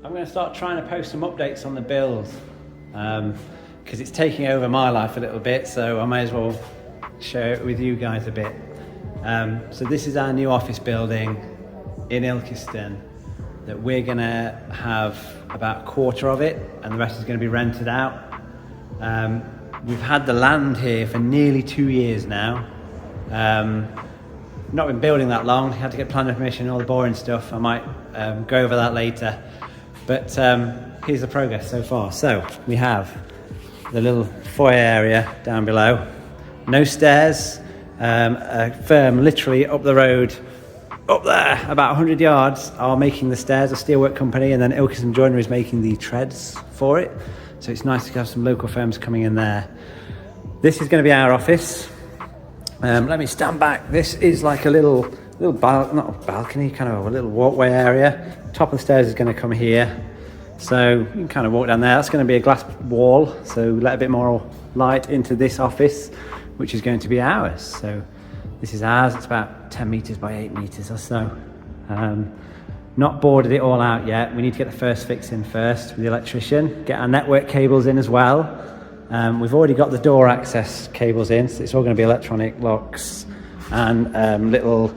I'm going to start trying to post some updates on the build because it's taking over my life a little bit, so I may as well share it with you guys a bit. So this is our new office building in Ilkeston that we're going to have about a quarter of it, and the rest is going to be rented out. We've had the land here for nearly 2 years now. Not been building that long, had to get planning permission, all the boring stuff. I might go over that later. But here's the progress so far. So we have the little foyer area down below. No stairs, a firm literally up the road, up there, about 100 yards, are making the stairs, a steelwork company, and then Ilkeston Joinery is making the treads for it. So it's nice to have some local firms coming in there. This is going to be our office. Let me stand back. This is like a not a balcony, kind of a little walkway area. Top of the stairs is going to come here. So you can kind of walk down there. That's going to be a glass wall, so let a bit more light into this office, which is going to be ours. So this is ours. It's about 10 meters by 8 meters or so. Not boarded it all out yet. We need to get the first fix in first with the electrician, get our network cables in as well. We've already got the door access cables in, so it's all going to be electronic locks and little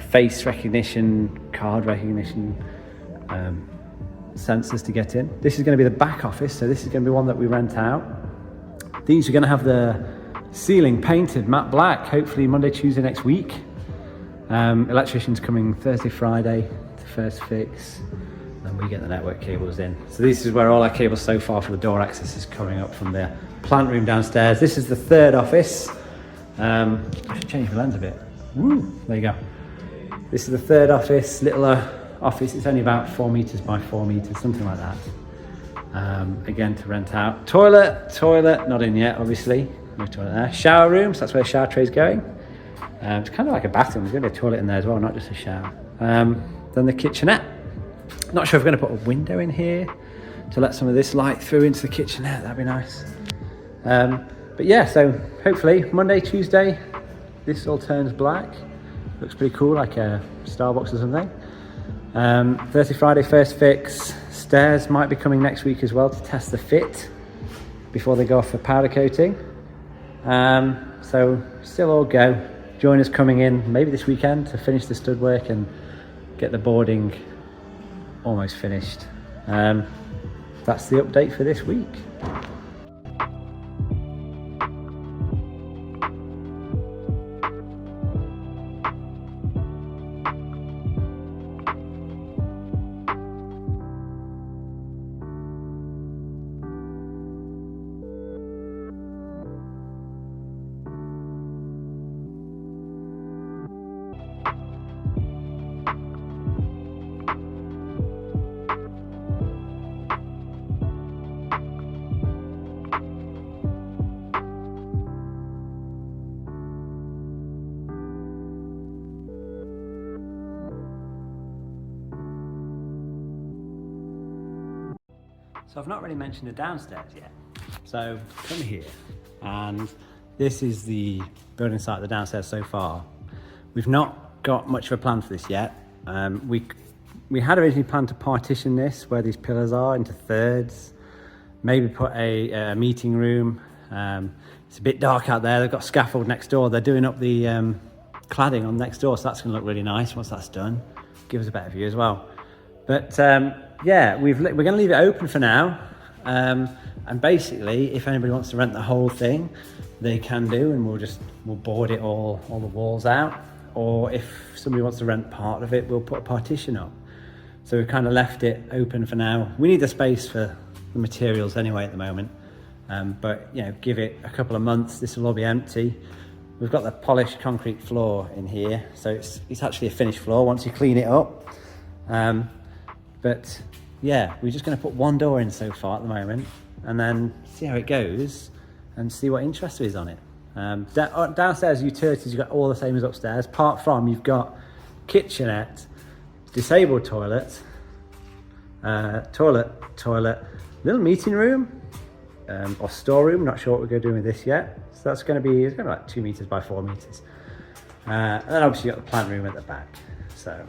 face recognition, card recognition sensors to get in. This is going to be the back office, so this is going to be one that we rent out. These are going to have the ceiling painted matte black, hopefully Monday, Tuesday next week. Electrician's coming Thursday, Friday to first fix, and we get the network cables in. So this is where all our cables so far for the door access is coming up from the plant room downstairs. This is the third office. I should change the lens a bit. Woo, there you go. This is the third office, littler office. It's only about 4 meters by 4 meters, something like that. Again, to rent out. Toilet, not in yet, obviously. No toilet there. Shower room, so that's where the shower tray is going. It's kind of like a bathroom. There's going to be a toilet in there as well, not just a shower. Then the kitchenette. Not sure if we're going to put a window in here to let some of this light through into the kitchenette. That'd be nice. But yeah, so hopefully Monday, Tuesday, this all turns black. Looks pretty cool, like a Starbucks or something. Thursday, Friday, first fix. Stairs might be coming next week as well to test the fit before they go off for powder coating. So still all go. Joiners coming in maybe this weekend to finish the stud work and get the boarding almost finished. That's the update for this week. So I've not really mentioned the downstairs yet. So come here, and this is the building site of the downstairs so far. We've not got much of a plan for this yet. We had originally planned to partition this where these pillars are into thirds, maybe put a meeting room. It's a bit dark out there. They've got scaffold next door. They're doing up the cladding on next door, so that's going to look really nice once that's done. Give us a better view as well. But yeah, we're going to leave it open for now. And basically, if anybody wants to rent the whole thing, they can do, and we'll board it all the walls out. Or if somebody wants to rent part of it, we'll put a partition up. So we've kind of left it open for now. We need the space for the materials anyway at the moment. But you know, give it a couple of months, this will all be empty. We've got the polished concrete floor in here, so it's actually a finished floor once you clean it up. But yeah, we're just going to put one door in so far at the moment, and then see how it goes and see what interest there is on it. Downstairs utilities, you've got all the same as upstairs, apart from you've got kitchenette, disabled toilet, toilet, little meeting room, or storeroom. Not sure what we're going to do with this yet. So that's going to be like 2 meters by 4 meters. And then obviously you've got the plant room at the back. So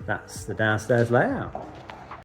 that's the downstairs layout.